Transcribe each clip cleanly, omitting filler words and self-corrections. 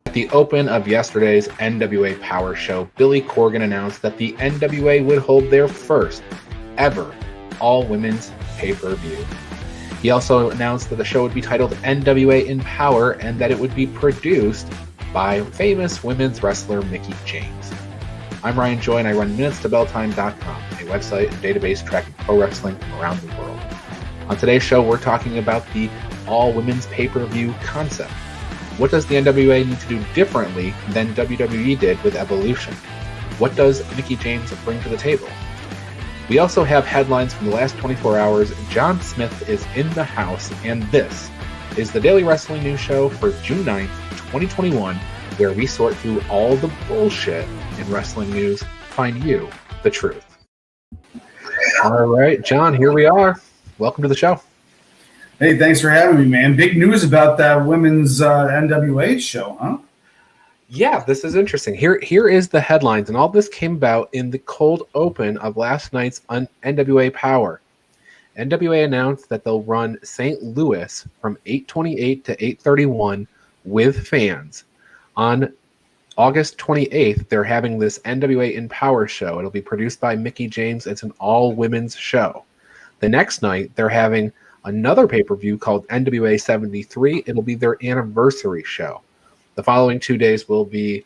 At the open of yesterday's NWA Powerrr show, Billy Corgan announced that the NWA would hold their first ever all-women's pay-per-view. He also announced that the show would be titled NWA in Powerrr and that it would be produced by famous women's wrestler Mickie James. I'm Ryan Joy and I run MinutesToBellTime.com, a website and database tracking pro wrestling from around the world. On today's show, we're talking about the all-women's pay-per-view concept. What does the NWA need to do differently than WWE did with Evolution? What does Mickie James bring to the table? We also have headlines from the last 24 hours. John Smith is in the house, and this is the Daily Wrestling News Show for June 9th, 2021, where we sort through all the bullshit in wrestling news, find you the truth. All right, John, here we are. Welcome to the show. Hey, thanks for having me, man. Big news about that women's NWA show, huh? Yeah, this is interesting. Here is the headlines, and all this came about in the cold open of last night's NWA Powerrr. NWA announced that they'll run St. Louis from 8:28 to 8:31 with fans. On August 28th, they're having this NWA in Powerrr show. It'll be produced by Mickie James. It's an all-women's show. The next night, they're having another pay-per-view called NWA 73. It'll be their anniversary show. The following 2 days will be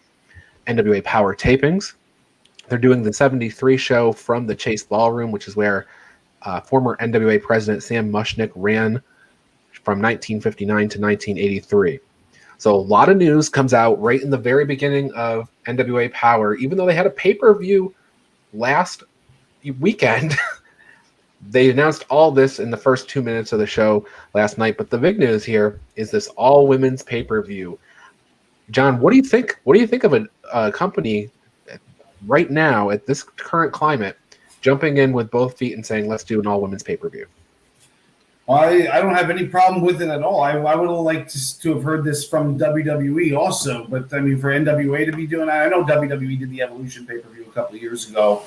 NWA Powerrr tapings. They're doing the 73 show from the Chase Ballroom, which is where former NWA president Sam Mushnick ran from 1959 to 1983. So a lot of news comes out right in the very beginning of NWA Powerrr. Even though they had a pay-per-view last weekend, they announced all this in the first 2 minutes of the show last night. But the big news here is this all-women's pay-per-view. John, what do you think? What do you think of a company right now at this current climate jumping in with both feet and saying, let's do an all-women's pay-per-view? Well, I don't have any problem with it at all. I would have liked to have heard this from WWE also. But, I mean, for NWA to be doing that, I know WWE did the Evolution pay-per-view a couple of years ago.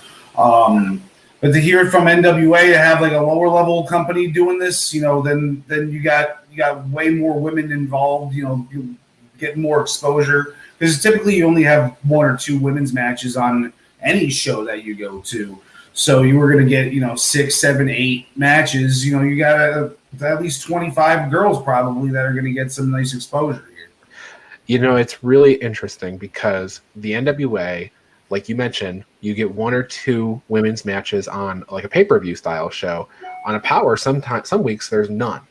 But to hear it from NWA, to have like a lower level company doing this, then you got way more women involved. You get more exposure because typically you only have one or two women's matches on any show that you go to. So you were going to get 6, 7, 8 matches. You got at least 25 girls probably that are going to get some nice exposure here. It's really interesting because the NWA, like you mentioned, you get 1 or 2 women's matches on like a pay-per-view style show. On a Powerrr, some weeks there's none.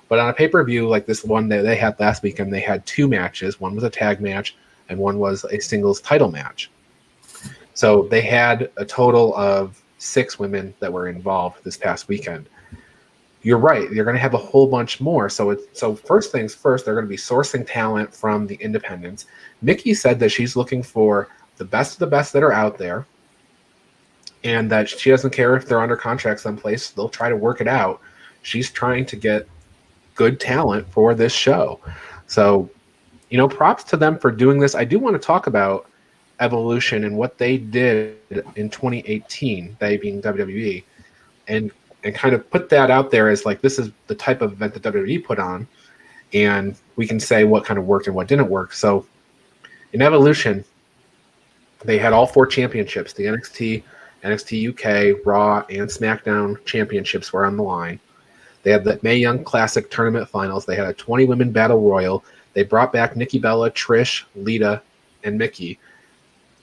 But on a pay-per-view like this one that they had last weekend, they had 2 matches. One was a tag match and one was a singles title match. So they had a total of 6 women that were involved this past weekend. You're right. You're going to have a whole bunch more. So first things first, they're going to be sourcing talent from the independents. Mickie said that she's looking for the best of the best that are out there, and that she doesn't care if they're under contract someplace. They'll try to work it out. She's trying to get good talent for this show. So, props to them for doing this. I do want to talk about Evolution and what they did in 2018, they being WWE, and kind of put that out there as like, this is the type of event that WWE put on, and we can say what kind of worked and what didn't work. So in Evolution, they had all 4 championships. The NXT UK, Raw, and SmackDown championships were on the line. They had the Mae Young Classic tournament finals. They had a 20-women battle royal. They brought back Nikki Bella, Trish, Lita, and Mickie.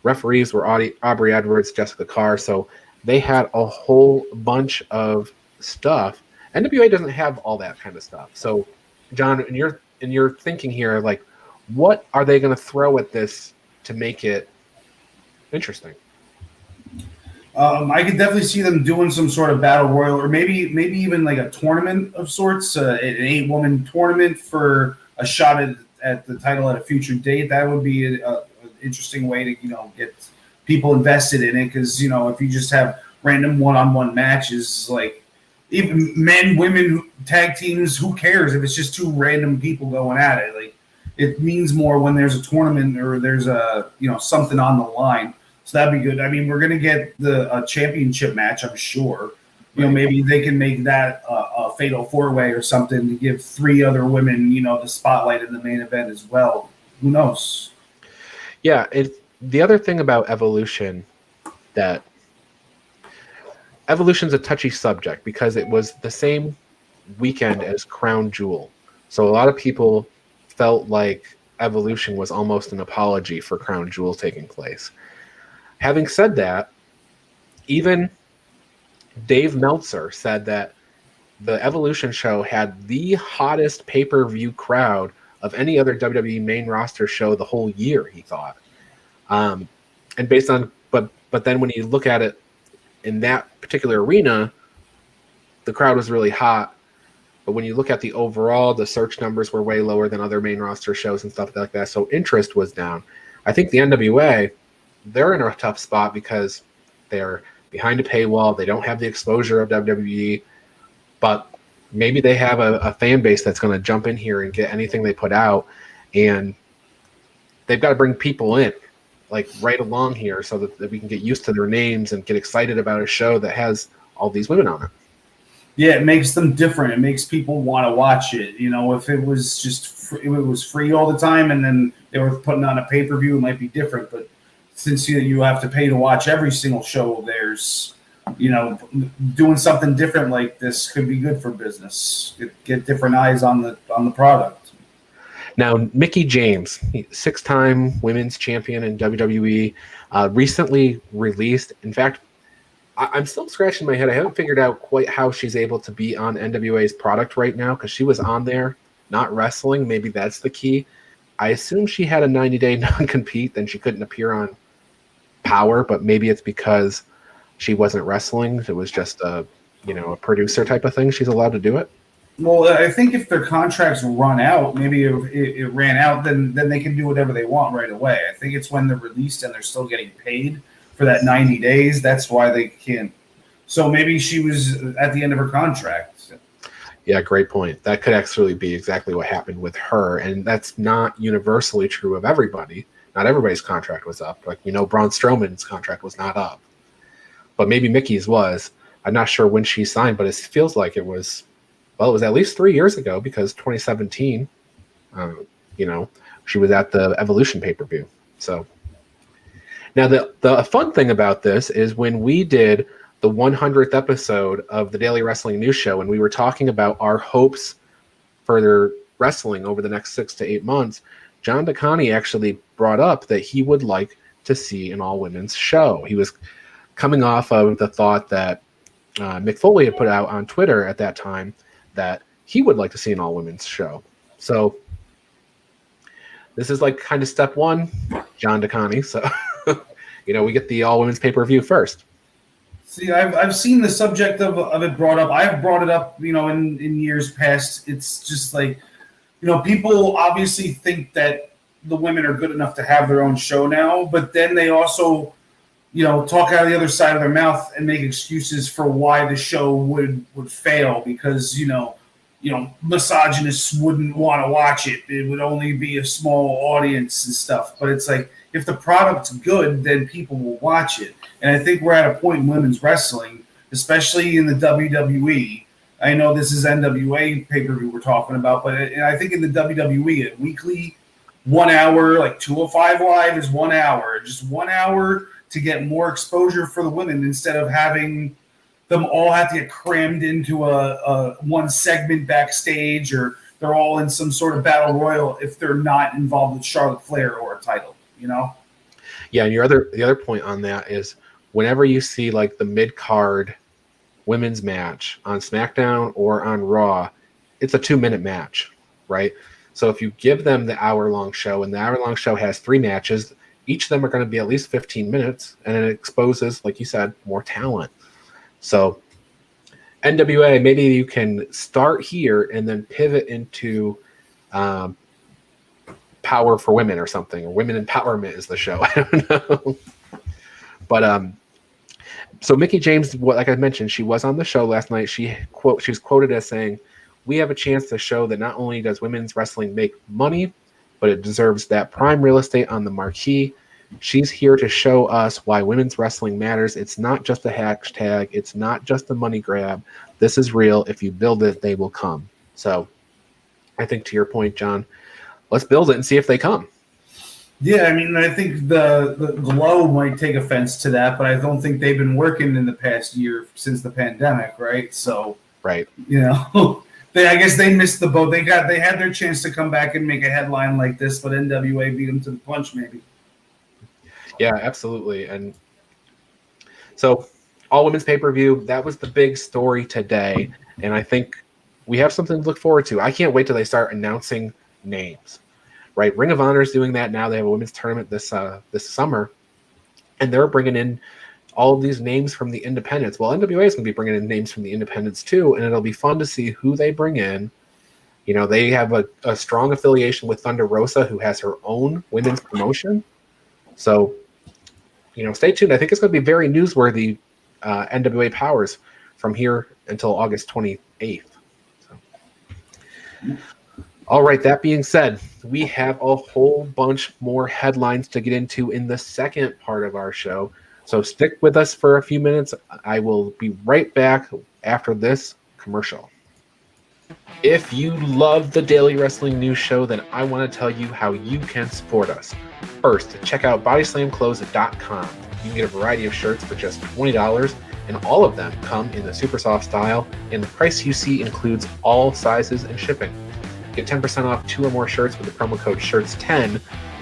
Referees were Aubrey Edwards, Jessica Carr. So they had a whole bunch of stuff. NWA doesn't have all that kind of stuff. So, John, in your thinking here, like, what are they going to throw at this to make it interesting? I could definitely see them doing some sort of battle royal, or maybe even like a tournament of sorts, an 8-woman tournament for a shot at the title at a future date. That would be an interesting way to get people invested in it, because if you just have random one-on-one matches, like even men, women, tag teams, who cares if it's just 2 random people going at it? Like, it means more when there's a tournament or there's a something on the line. So that'd be good. I mean, we're going to get a championship match, I'm sure. Maybe they can make that a fatal 4-way or something to give 3 other women, the spotlight in the main event as well. Who knows? Yeah, the other thing about Evolution, that Evolution's a touchy subject because it was the same weekend as Crown Jewel. So a lot of people felt like Evolution was almost an apology for Crown Jewel taking place. Having said that, even Dave Meltzer said that the Evolution show had the hottest pay-per-view crowd of any other WWE main roster show the whole year, he thought. And based on, but then when you look at it in that particular arena, the crowd was really hot. But when you look at the overall, the search numbers were way lower than other main roster shows and stuff like that. So interest was down. I think the NWA, they're in a tough spot because they're behind a paywall. They don't have the exposure of WWE, but maybe they have a fan base that's going to jump in here and get anything they put out. And they've got to bring people in, like right along here, so that we can get used to their names and get excited about a show that has all these women on it. Yeah, it makes them different. It makes people want to watch it. You know, if it was just if it was free all the time and then they were putting on a pay-per-view, it might be different. But since you have to pay to watch every single show of theirs, you know, doing something different like this could be good for business. Get different eyes on the product. Now, Mickie James, 6-time women's champion in WWE, recently released. In fact, I'm still scratching my head. I haven't figured out quite how she's able to be on NWA's product right now because she was on there, not wrestling. Maybe that's the key. I assume she had a 90-day non-compete, then she couldn't appear on Power, but maybe it's because she wasn't wrestling. It was just a producer type of thing. She's allowed to do it. Well, I think if their contracts run out, maybe it ran out, then they can do whatever they want right away. I think it's when they're released and they're still getting paid for that 90 days. That's why they can't. So maybe she was at the end of her contract. Yeah, great point. That could actually be exactly what happened with her. And that's not universally true of everybody. Not everybody's contract was up. Like, Braun Strowman's contract was not up. But maybe Mickey's was. I'm not sure when she signed, but it feels like it was at least 3 years ago because 2017, she was at the Evolution pay-per-view. So now the fun thing about this is when we did the 100th episode of the Daily Wrestling News Show and we were talking about our hopes for their wrestling over the next 6 to 8 months, John DeConnie actually brought up that he would like to see an all-women's show. He was coming off of the thought that Mick Foley had put out on Twitter at that time that he would like to see an all-women's show. So this is like kind of step one, John DeConnie. So, we get the all-women's pay-per-view first. See, I've seen the subject of it brought up. I've brought it up, in years past. It's just like, people obviously think that the women are good enough to have their own show now, but then they also, talk out of the other side of their mouth and make excuses for why the show would fail because, misogynists wouldn't want to watch it. It would only be a small audience and stuff. But it's like, if the product's good, then people will watch it. And I think we're at a point in women's wrestling, especially in the WWE. I know this is NWA pay-per-view we're talking about, but I think in the WWE, a weekly 1 hour, like 205 Live is 1 hour. Just 1 hour to get more exposure for the women instead of having them all have to get crammed into a one segment backstage or they're all in some sort of battle royal if they're not involved with Charlotte Flair or a title, Yeah, and the other point on that is whenever you see like the mid-card women's match on SmackDown or on Raw, it's a 2-minute match, right? So if you give them the hour-long show and the hour-long show has 3 matches, each of them are going to be at least 15 minutes, and it exposes, like you said, more talent. So NWA, maybe you can start here and then pivot into Power for Women or something, or Women Empowerment is the show. I don't know. But so Mickie James, like I mentioned, she was on the show last night. She was quoted as saying, "We have a chance to show that not only does women's wrestling make money, but it deserves that prime real estate on the marquee. She's here to show us why women's wrestling matters. It's not just a hashtag. It's not just a money grab. This is real. If you build it, they will come." So I think to your point, John, let's build it and see if they come. Yeah, I mean, I think the Glow might take offense to that, but I don't think they've been working in the past year since the pandemic, right? So, Right. I guess they missed the boat. They had their chance to come back and make a headline like this, but NWA beat them to the punch, maybe. Yeah, absolutely. And so, all women's pay-per-view, that was the big story today, and I think we have something to look forward to. I can't wait till they start announcing names. Right, Ring of Honor is doing that now. They have a women's tournament this summer, and they're bringing in all of these names from the independents. Well, NWA is going to be bringing in names from the independents too, and it'll be fun to see who they bring in. They have a strong affiliation with Thunder Rosa, who has her own women's promotion. So, stay tuned. I think it's going to be very newsworthy NWA Powerrr from here until August 28th. So. All right, that being said, we have a whole bunch more headlines to get into in the second part of our show. So stick with us for a few minutes. I will be right back after this commercial. If you love the Daily Wrestling News Show, then I want to tell you how you can support us. First, check out bodyslamclothes.com. You can get a variety of shirts for just $20, and all of them come in the super soft style, and the price you see includes all sizes and shipping. Get 10% off 2 or more shirts with the promo code SHIRTS10.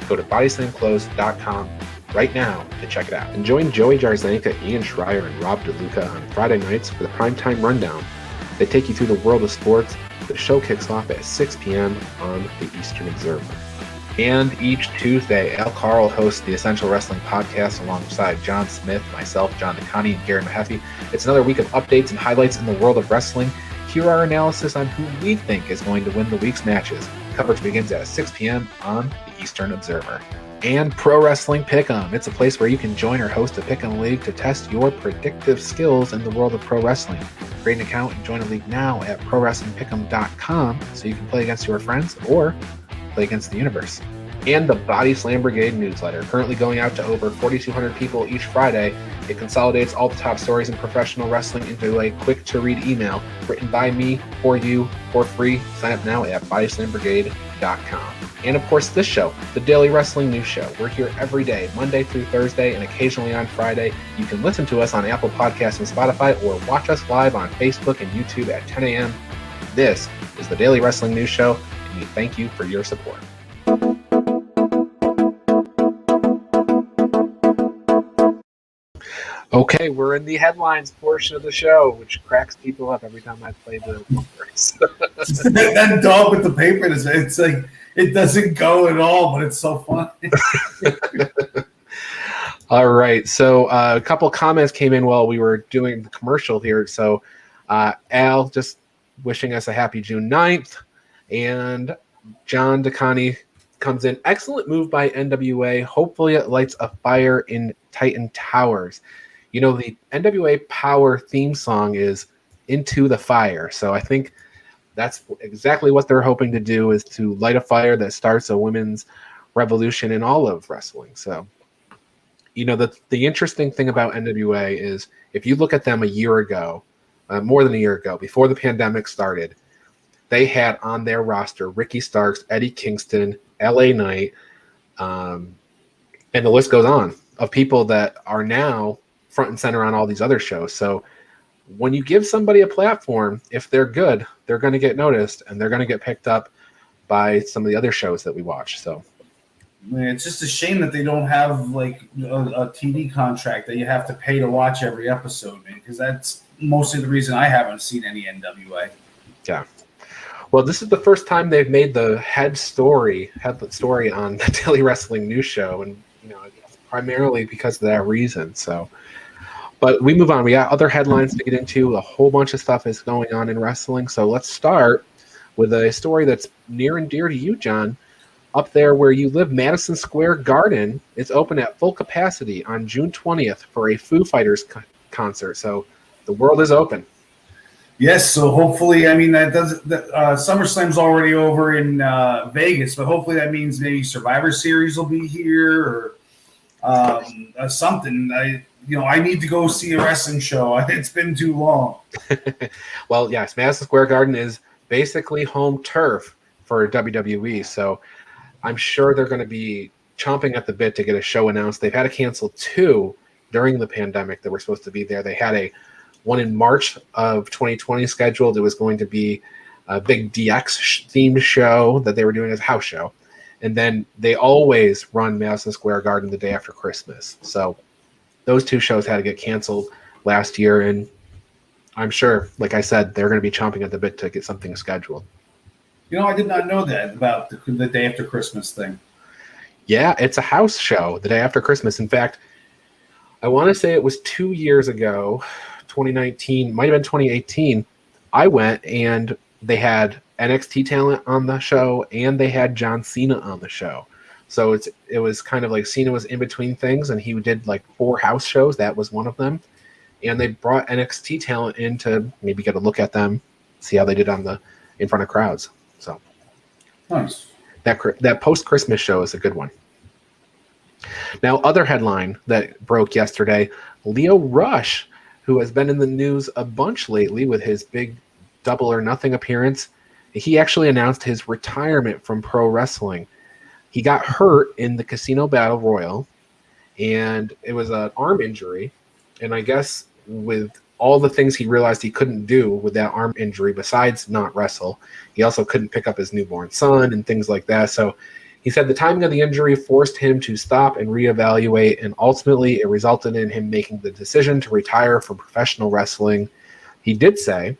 Go to bodyslamclothes.com right now to check it out. And join Joey Jarzanka, Ian Schreier, and Rob DeLuca on Friday nights for the Primetime Rundown. They take you through the world of sports. The show kicks off at 6 p.m. on the Eastern Observer. And each Tuesday, Al Carl hosts the Essential Wrestling Podcast alongside John Smith, myself, John DeConnie, and Gary Mahaffey. It's another week of updates and highlights in the world of wrestling. Hear our analysis on who we think is going to win the week's matches. Coverage begins at 6 p.m. on the Eastern Observer. And Pro Wrestling Pick'em. It's a place where you can join or host a Pick'em League to test your predictive skills in the world of pro wrestling. Create an account and join a league now at ProWrestlingPick'em.com so you can play against your friends or play against the universe. And the Body Slam Brigade newsletter, currently going out to over 4,200 people each Friday. It consolidates all the top stories in professional wrestling into a quick-to-read email written by me for you for free. Sign up now at bodyslambrigade.com. And, of course, this show, the Daily Wrestling News Show. We're here every day, Monday through Thursday, and occasionally on Friday. You can listen to us on Apple Podcasts and Spotify, or watch us live on Facebook and YouTube at 10 a.m. This is the Daily Wrestling News Show, and we thank you for your support. Okay, we're in the headlines portion of the show, which cracks people up every time I play the numbers. That dog with the paper, it's like it doesn't go at all, but it's so funny. All right, so a couple comments came in while we were doing the commercial here. So Al just wishing us a happy June 9th, and John DeConnie comes in. Excellent move by NWA. Hopefully it lights a fire in Titan Towers. The NWA Powerrr theme song is Into the Fire. So I think that's exactly what they're hoping to do, is to light a fire that starts a women's revolution in all of wrestling. So, the interesting thing about NWA is if you look at them a year ago, more than a year ago, before the pandemic started, they had on their roster Ricky Starks, Eddie Kingston, LA Knight, and the list goes on of people that are now front and center on all these other shows. So when you give somebody a platform, if they're good, they're going to get noticed, and they're going to get picked up by some of the other shows that we watch. So it's just a shame that they don't have like a TV contract that you have to pay to watch every episode, man, because that's mostly the reason I haven't seen any NWA. Yeah. Well, this is the first time they've made the head story on the Daily Wrestling News Show, and primarily because of that reason. So, but we move on. We got other headlines to get into. A whole bunch of stuff is going on in wrestling. So let's start with a story that's near and dear to you, John. Up there where you live, Madison Square Garden is open at full capacity on June 20th for a Foo Fighters concert. So the world is open. Yes, so hopefully, SummerSlam's already over in Vegas, but hopefully that means maybe Survivor Series will be here or something. I need to go see a wrestling show. It's been too long. Well, yes, Madison Square Garden is basically home turf for WWE, so I'm sure they're going to be chomping at the bit to get a show announced. They've had to cancel 2 during the pandemic that were supposed to be there. They had one in March of 2020 scheduled. It was going to be a big DX themed show that they were doing as a house show. And then they always run Madison Square Garden the day after Christmas. So those 2 shows had to get canceled last year. And I'm sure, like I said, they're going to be chomping at the bit to get something scheduled. I did not know that about the day after Christmas thing. Yeah, it's a house show the day after Christmas. In fact, I want to say it was 2 years ago, 2019, might have been 2018. I went and they had NXT talent on the show and they had John Cena on the show. So it was kind of like Cena was in between things and he did like 4 house shows. That was one of them. And they brought NXT talent in to maybe get a look at them, see how they did in front of crowds. So nice. That post-Christmas show is a good one. Now, other headline that broke yesterday, Lio Rush, who has been in the news a bunch lately with his big Double or Nothing appearance, he actually announced his retirement from pro wrestling. He got hurt in the Casino Battle Royal, and it was an arm injury. And I guess with all the things he realized he couldn't do with that arm injury besides not wrestle, he also couldn't pick up his newborn son and things like that. So he said the timing of the injury forced him to stop and reevaluate, and ultimately it resulted in him making the decision to retire from professional wrestling. He did say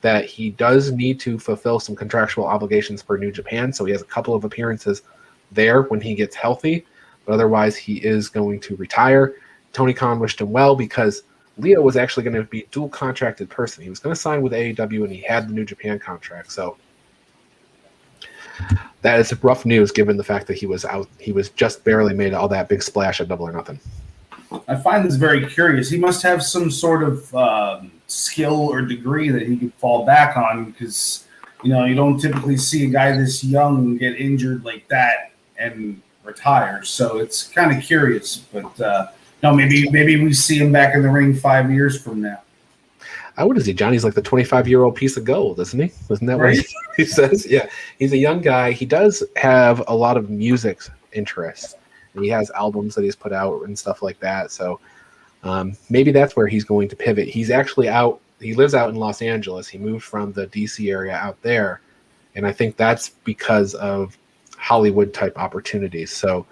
that he does need to fulfill some contractual obligations for New Japan, so he has a couple of appearances there when he gets healthy, but otherwise he is going to retire. Tony Khan wished him well because Lio was actually going to be a dual contracted person. He was going to sign with AEW and he had the New Japan contract, so that is rough news given the fact that he was out. He was just barely made all that big splash at Double or Nothing. I find this very curious. He must have some sort of skill or degree that he could fall back on because, you don't typically see a guy this young get injured like that and retire. So it's kind of curious. But, maybe we see him back in the ring 5 years from now. What is he? Johnny's like the 25-year-old piece of gold, isn't he? Isn't that right? What he says? Yeah. He's a young guy. He does have a lot of music interests. And he has albums that he's put out and stuff like that. So maybe that's where he's going to pivot. He's actually out. He lives out in Los Angeles. He moved from the D.C. area out there. And I think that's because of Hollywood-type opportunities. So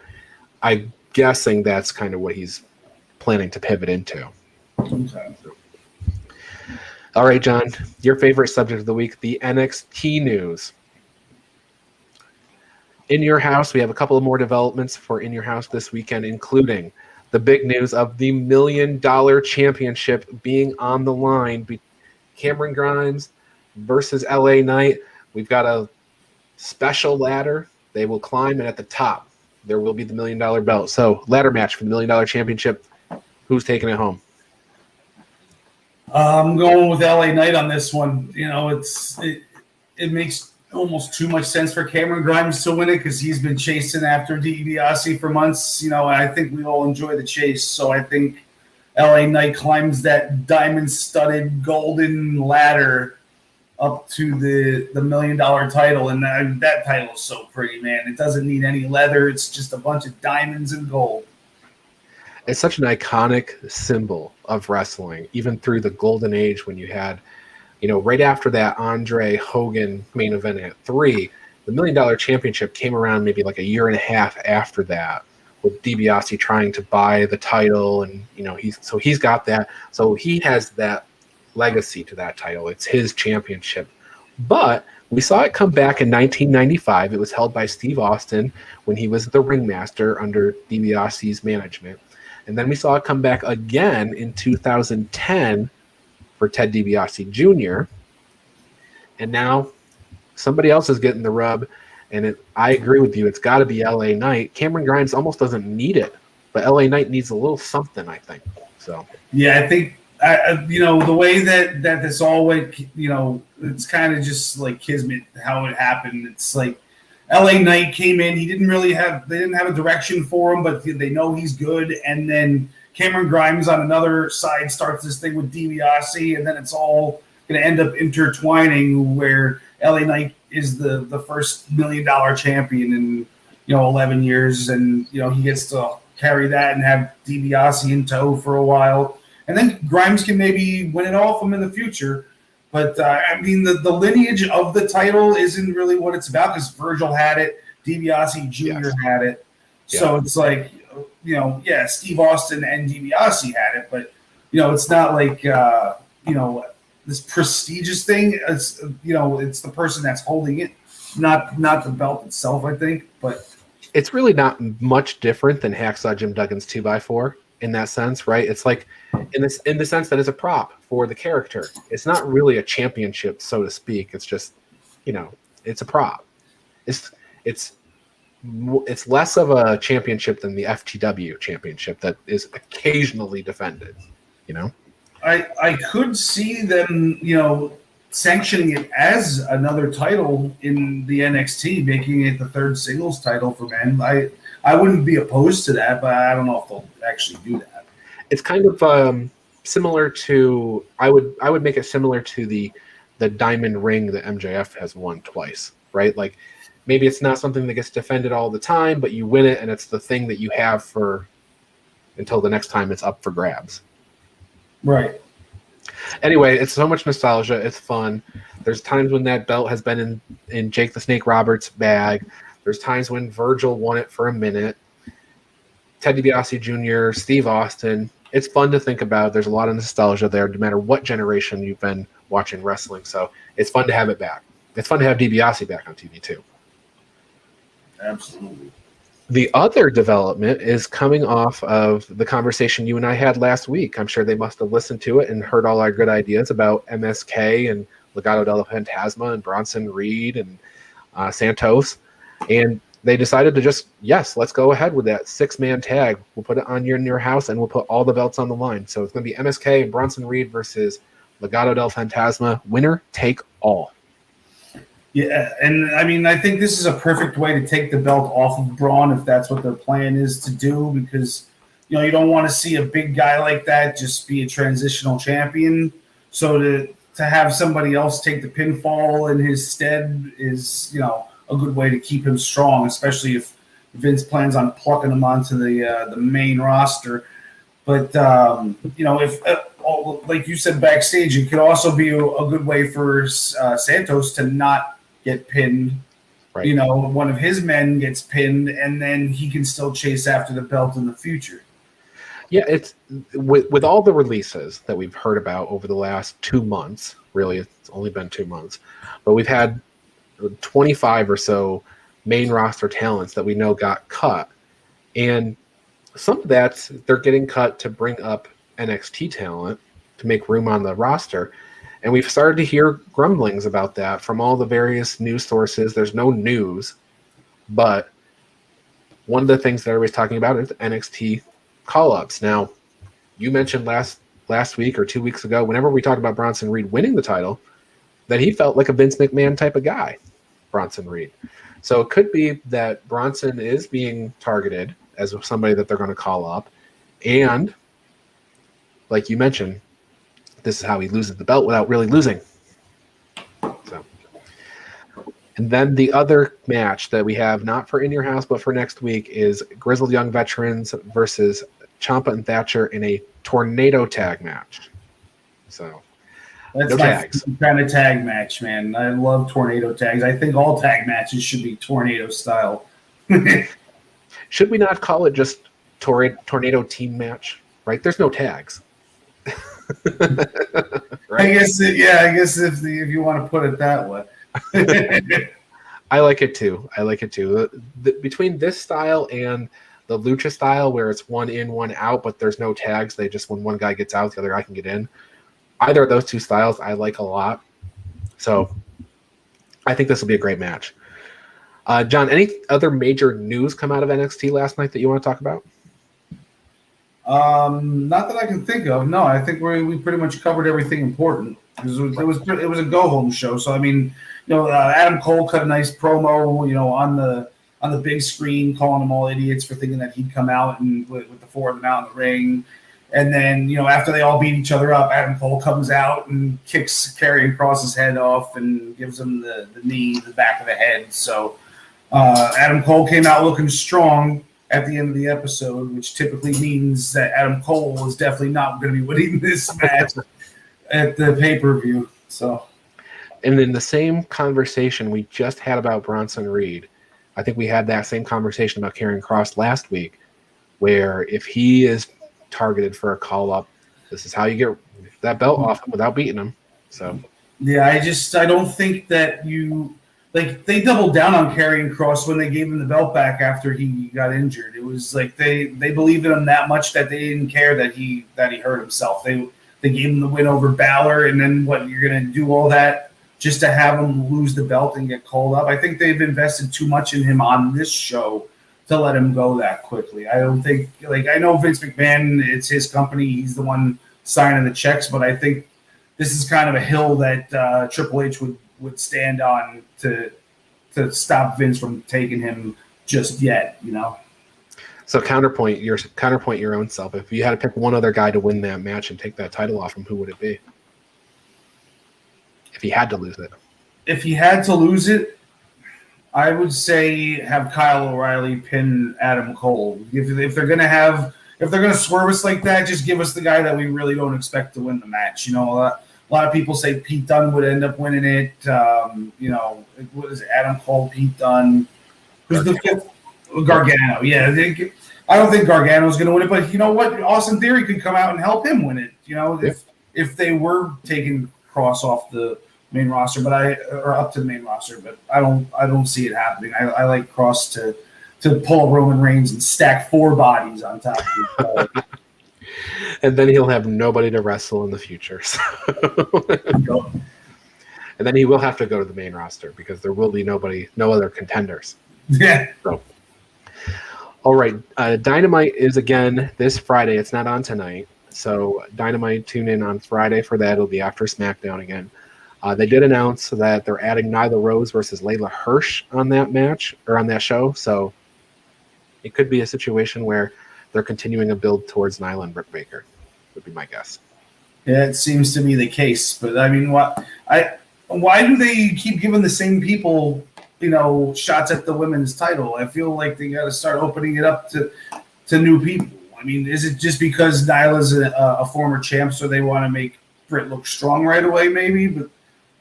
I'm guessing that's kind of what he's planning to pivot into. Okay. All right, John, your favorite subject of the week, the NXT news. In Your House, we have a couple of more developments for In Your House this weekend, including the big news of the $1 Million Championship being on the line. Cameron Grimes versus LA Knight. We've got a special ladder. They will climb, and at the top, there will be the $1 Million belt. So, ladder match for the $1 Million Championship. Who's taking it home? I'm going with LA Knight on this one. It makes almost too much sense for Cameron Grimes to win it because he's been chasing after DiBiase for months. And I think we all enjoy the chase. So I think LA Knight climbs that diamond-studded golden ladder up to the $1 million title, and that title is so pretty, man. It doesn't need any leather. It's just a bunch of diamonds and gold. It's such an iconic symbol of wrestling, even through the golden age when you had, right after that Andre Hogan main event at 3, the $1 Million Championship came around maybe like a year and a half after that, with DiBiase trying to buy the title, and he's got that, so he has that legacy to that title. It's his championship, but we saw it come back in 1995. It was held by Steve Austin when he was the ringmaster under DiBiase's management. And then we saw it come back again in 2010 for Ted DiBiase Jr. And now somebody else is getting the rub. And I agree with you. It's got to be LA Knight. Cameron Grimes almost doesn't need it, but LA Knight needs a little something, I think. So yeah, I think the way that this all went, it's kind of just like kismet how it happened. It's like LA Knight came in. They didn't have a direction for him, but they know he's good. And then Cameron Grimes on another side starts this thing with DiBiase, and then it's all going to end up intertwining where LA Knight is the first $1 Million champion. And 11 years, and he gets to carry that and have DiBiase in tow for a while, and then Grimes can maybe win it off him in the future. But I mean, the lineage of the title isn't really what it's about, because Virgil had it, DiBiase Jr. had it, so it's like, Steve Austin and DiBiase had it, but it's not like this prestigious thing. It's it's the person that's holding it, not the belt itself, I think. But it's really not much different than Hacksaw Jim Duggan's 2x4 in that sense, right? It's like in the sense that it's a prop for the character. It's not really a championship, so to speak. It's just, it's a prop. It's less of a championship than the FTW championship that is occasionally defended. I could see them, sanctioning it as another title in the NXT, making it the third singles title for men. I wouldn't be opposed to that, but I don't know if they'll actually do that. It's kind of similar to, I would make it similar to the diamond ring that MJF has won twice, right? Like, maybe it's not something that gets defended all the time, but you win it, and it's the thing that you have for until the next time it's up for grabs. Right. Anyway, it's so much nostalgia. It's fun. There's times when that belt has been in Jake the Snake Roberts' bag. There's times when Virgil won it for a minute. Ted DiBiase Jr., Steve Austin. It's fun to think about. There's a lot of nostalgia there, no matter what generation you've been watching wrestling. So it's fun to have it back. It's fun to have DiBiase back on TV, too. Absolutely. The other development is coming off of the conversation you and I had last week. I'm sure they must have listened to it and heard all our good ideas about MSK and Legado del Fantasma and Bronson Reed and Santos. And they decided to just, let's go ahead with that 6-man tag. We'll put it on your house, and we'll put all the belts on the line. So it's going to be MSK and Bronson Reed versus Legado del Fantasma. Winner take all. Yeah, and I mean, I think this is a perfect way to take the belt off of Braun if that's what their plan is to do, because you don't want to see a big guy like that just be a transitional champion. So to have somebody else take the pinfall in his stead is a good way to keep him strong, especially if Vince plans on plucking him onto the main roster. But if like you said backstage, it could also be a good way for Santos to not get pinned. Right. One of his men gets pinned, and then he can still chase after the belt in the future. Yeah, it's with all the releases that we've heard about over the last 2 months. Really, it's only been 2 months, but we've had 25 or so main roster talents that we know got cut, and some of that they're getting cut to bring up NXT talent to make room on the roster. And we've started to hear grumblings about that from all the various news sources. There's no news, but one of the things that everybody's talking about is NXT call-ups. Now, you mentioned last week or 2 weeks ago, whenever we talked about Bronson Reed winning the title, that he felt like a Vince McMahon type of guy, Bronson Reed. So it could be that Bronson is being targeted as somebody that they're going to call up. And, like you mentioned, this is how he loses the belt without really losing. So, and then the other match that we have, not for In Your House, but for next week, is Grizzled Young Veterans versus Ciampa and Thatcher in a tornado tag match. So, that's no my tags. kind of tag match, man. I love tornado tags. I think all tag matches should be tornado style. Should we not call it just tornado team match? Right? There's no tags. Right? I guess if you want to put it that way. I like it too. Between this style and the lucha style, where it's one in, one out, but there's no tags, they just, when one guy gets out, the other guy can get in. Either of those two styles I like a lot. So I think this will be a great match. John, any other major news come out of NXT last night that you want to talk about? Not that I can think of. No, I think we pretty much covered everything important. It was a go home show. So I mean, Adam Cole cut a nice promo, on the big screen, calling them all idiots for thinking that he'd come out and with the four of them out in the ring. And then after they all beat each other up, Adam Cole comes out and kicks Karrion Kross's head off and gives him the knee, the back of the head. So Adam Cole came out looking strong at the end of the episode, which typically means that Adam Cole is definitely not going to be winning this match at the pay-per-view. So, and in the same conversation we just had about Bronson Reed, I think we had that same conversation about Karrion Kross last week, where if he is targeted for a call-up, this is how you get that belt off him without beating him. So, yeah, I don't think that you like they doubled down on Karrion Kross when they gave him the belt back after he got injured. It was like they believed in him that much that they didn't care that he hurt himself. They gave him the win over Balor, and then what, you're gonna do all that just to have him lose the belt and get called up? I think they've invested too much in him on this show to let him go that quickly. I don't think, like, I know Vince McMahon, it's his company, he's the one signing the checks, but I think this is kind of a hill that Triple H would stand on to stop Vince from taking him just yet, you know? So counterpoint your own self. If you had to pick one other guy to win that match and take that title off him, who would it be? If he had to lose it. If he had to lose it, I would say have Kyle O'Reilly pin Adam Cole. If they're gonna swerve us like that, just give us the guy that we really don't expect to win the match. You know, a lot of people say Pete Dunne would end up winning it. You know, what is it? Adam Cole, Pete Dunne. Who's the fifth? Gargano. Yeah, I don't think Gargano's going to win it, but you know what? Austin Theory could come out and help him win it. You know, if they were taking Cross off the main roster, or up to the main roster, but I don't see it happening. I like Cross to pull Roman Reigns and stack 4 bodies on top of it. And then he'll have nobody to wrestle in the future. So. And then he will have to go to the main roster because there will be no other contenders. Yeah. So. All right. Dynamite is again this Friday. It's not on tonight. So Dynamite, tune in on Friday for that. It'll be after SmackDown again. They did announce that they're adding Nyla Rose versus Layla Hirsch on that match or on that show. So it could be a situation where they're continuing a build towards Nyla and Britt Baker, would be my guess. Yeah, it seems to be the case. But I mean, why do they keep giving the same people, you know, shots at the women's title? I feel like they got to start opening it up to new people. I mean, is it just because Nyla's a former champ, so they want to make Britt look strong right away? Maybe, but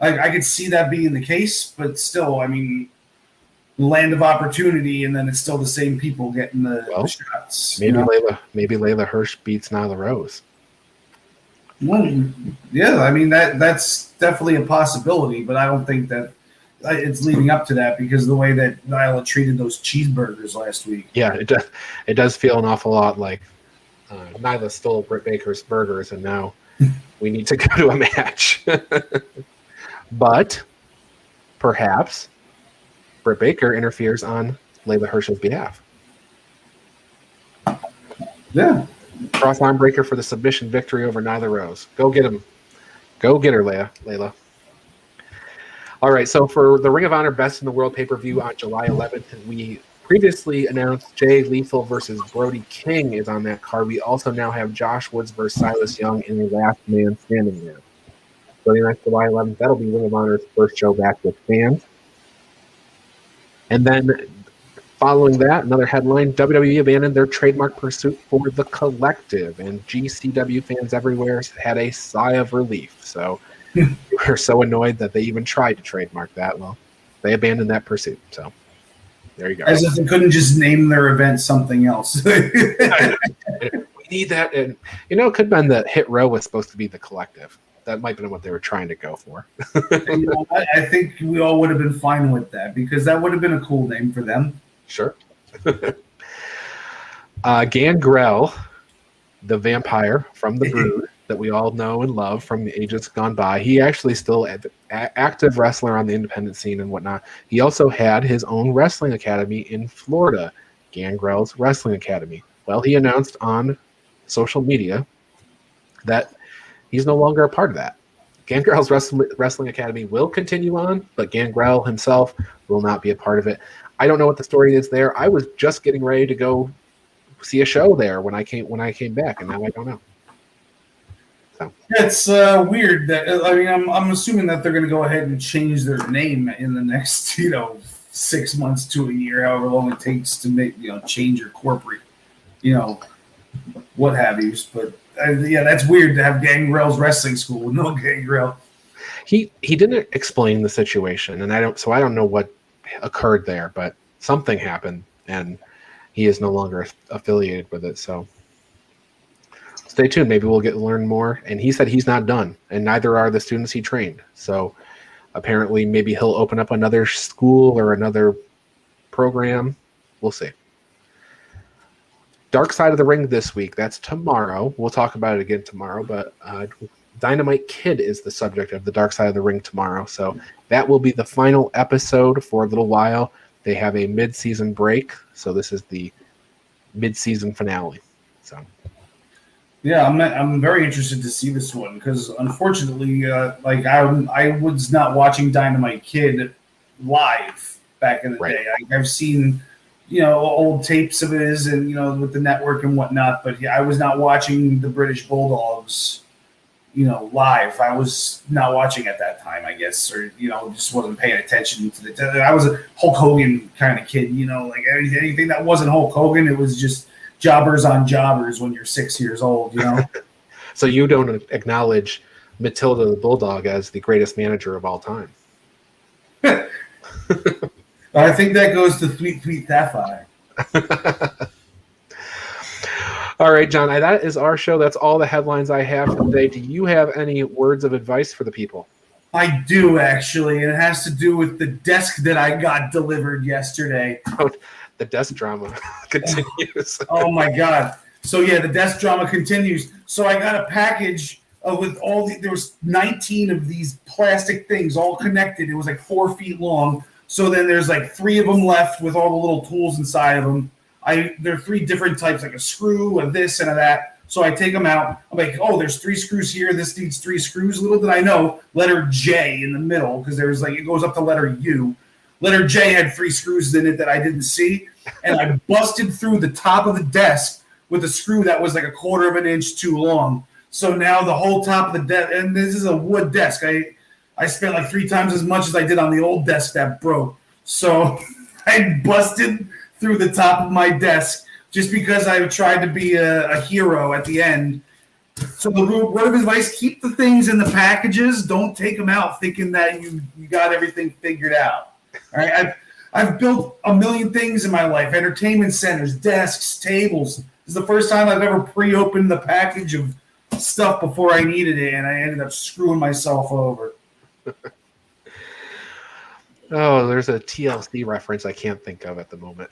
I could see that being the case. But still, I mean, land of opportunity, and then it's still the same people getting the shots. Maybe, you know? Maybe Layla Hirsch beats Nyla Rose. Well, yeah, I mean that's definitely a possibility, but I don't think that it's leading up to that because of the way that Nyla treated those cheeseburgers last week. Yeah, it does feel an awful lot like Nyla stole Britt Baker's burgers, and now we need to go to a match. But perhaps Britt Baker interferes on Layla Hirsch's behalf. Yeah. Cross arm breaker for the submission victory over Nyla Rose. Go get him. Go get her, Layla. All right, so for the Ring of Honor Best in the World pay-per-view on July 11th, we previously announced Jay Lethal versus Brody King is on that card. We also now have Josh Woods versus Silas Young in the last man standing match. So next July 11th, that'll be Ring of Honor's first show back with fans. And then following that, another headline, WWE abandoned their trademark pursuit for The Collective, and GCW fans everywhere had a sigh of relief. So we're so annoyed that they even tried to trademark that. Well, they abandoned that pursuit. So there you go. As if they couldn't just name their event something else. We need that. And, you know, it could have been that Hit Row was supposed to be The Collective. That might have been what they were trying to go for. You know, I think we all would have been fine with that because that would have been a cool name for them. Sure. Gangrel, the vampire from the Brood that we all know and love from the ages gone by. He actually still active wrestler on the independent scene and whatnot. He also had his own wrestling academy in Florida, Gangrel's Wrestling Academy. Well, he announced on social media that he's no longer a part of that. Gangrel's Wrestling Academy will continue on, but Gangrel himself will not be a part of it. I don't know what the story is there. I was just getting ready to go see a show there when I came back, and now I don't know. So it's weird that I'm assuming that they're going to go ahead and change their name in the next 6 months to a year, however long it takes to make change your corporate, what have yous. But that's weird to have Gangrel's wrestling school with no Gangrel. He didn't explain the situation, and I don't know what occurred there, but something happened, and he is no longer affiliated with it. So stay tuned. Maybe we'll learn more. And he said he's not done, and neither are the students he trained. So apparently, maybe he'll open up another school or another program. We'll see. Dark Side of the Ring this week. That's tomorrow. We'll talk about it again tomorrow, but Dynamite Kid is the subject of the Dark Side of the Ring tomorrow. So that will be the final episode for a little while. They have a mid-season break, so this is the mid-season finale. So, yeah, I'm very interested to see this one because unfortunately, I was not watching Dynamite Kid live back in the day. I've seen old tapes of his and with the network and whatnot, but I was not watching the British Bulldogs live. I was not watching at that time, I guess, or just wasn't paying attention to the. I was a Hulk Hogan kind of kid, like anything that wasn't Hulk Hogan, it was just jobbers on jobbers when you're 6 years old, So you don't acknowledge Matilda the Bulldog as the greatest manager of all time. I think that goes to Tweet Sapphire. All right, John, that is our show. That's all the headlines I have for today. Do you have any words of advice for the people? I do, actually, and it has to do with the desk that I got delivered yesterday. Oh, the desk drama continues. Oh, my God. So, yeah, the desk drama continues. So I got a package with there was 19 of these plastic things all connected. It was like 4 feet long. So then there's like 3 of them left with all the little tools inside of them. There are 3 different types, like a screw, a this, and a that. So I take them out. I'm like, oh, there's 3 screws here. This needs 3 screws. Little did I know, letter J in the middle, because there's it goes up to letter U. Letter J had 3 screws in it that I didn't see. And I busted through the top of the desk with a screw that was like 1/4 of an inch too long. So now the whole top of the desk, and this is a wood desk. I spent like 3 times as much as I did on the old desk that broke. So I busted through the top of my desk just because I tried to be a hero at the end. So the word of advice, keep the things in the packages. Don't take them out thinking that you got everything figured out. All right, I've built a million things in my life, entertainment centers, desks, tables. This is the first time I've ever pre-opened the package of stuff before I needed it, and I ended up screwing myself over. Oh, there's a TLC reference I can't think of at the moment.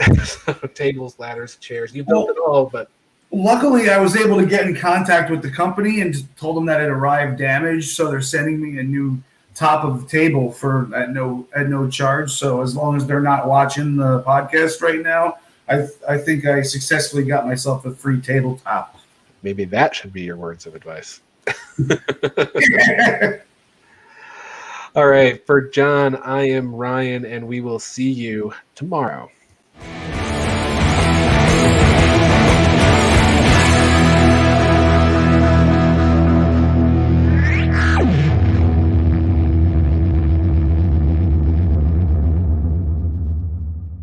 Tables, ladders, chairs. You built it all, but luckily I was able to get in contact with the company and just told them that it arrived damaged, so they're sending me a new top of the table at no charge. So as long as they're not watching the podcast right now, I think I successfully got myself a free tabletop. Maybe that should be your words of advice. All right, for John, I am Ryan, and we will see you tomorrow.